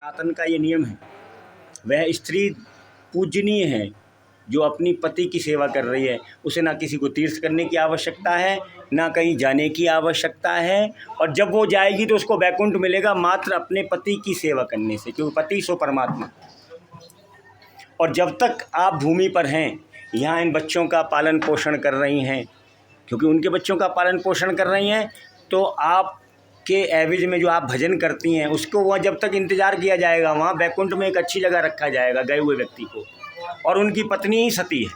सनातन का ये नियम है। वह स्त्री पूजनीय है जो अपनी पति की सेवा कर रही है। उसे ना किसी को तीर्थ करने की आवश्यकता है, ना कहीं जाने की आवश्यकता है। और जब वो जाएगी तो उसको वैकुंठ मिलेगा मात्र अपने पति की सेवा करने से, क्योंकि पति सो परमात्मा। और जब तक आप भूमि पर हैं, यहाँ इन बच्चों का पालन पोषण कर रही हैं, क्योंकि उनके बच्चों का पालन पोषण कर रही हैं, तो आपके एवज में जो आप भजन करती हैं उसको वह जब तक इंतज़ार किया जाएगा, वहाँ वैकुंठ में एक अच्छी जगह रखा जाएगा गए हुए व्यक्ति को। और उनकी पत्नी ही सती है,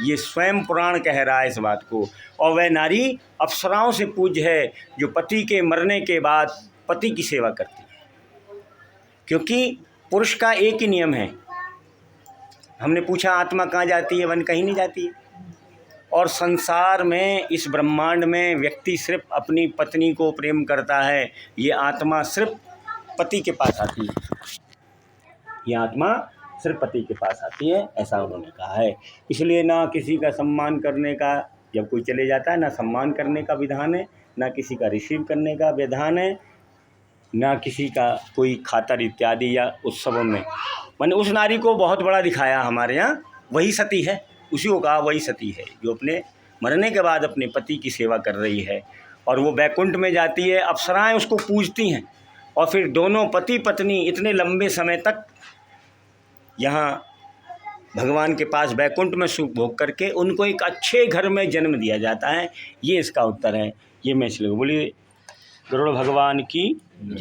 ये स्वयं पुराण कह रहा है इस बात को। और वह नारी अप्सराओं से पूज्य है जो पति के मरने के बाद पति की सेवा करती है। क्योंकि पुरुष का एक ही नियम है। हमने पूछा आत्मा कहाँ जाती है, वन कहीं नहीं जाती है। और संसार में, इस ब्रह्मांड में व्यक्ति सिर्फ अपनी पत्नी को प्रेम करता है। ये आत्मा सिर्फ पति के पास आती है, ये आत्मा सिर्फ पति के पास आती है, ऐसा उन्होंने कहा है। इसलिए ना किसी का सम्मान करने का, जब कोई चले जाता है, ना सम्मान करने का विधान है, ना किसी का रिसीव करने का विधान है, ना किसी का कोई खातर इत्यादि या उत्सवों में। मैंने उस नारी को बहुत बड़ा दिखाया हमारे यहाँ, वही सती है। उसी को कहा वही सती है जो अपने मरने के बाद अपने पति की सेवा कर रही है। और वो वैकुंठ में जाती है, अप्सराएं उसको पूजती हैं। और फिर दोनों पति पत्नी इतने लंबे समय तक यहाँ भगवान के पास वैकुंठ में सुख भोग करके उनको एक अच्छे घर में जन्म दिया जाता है। ये इसका उत्तर है। ये मैं इसलिए बोलिए गरुड़ भगवान की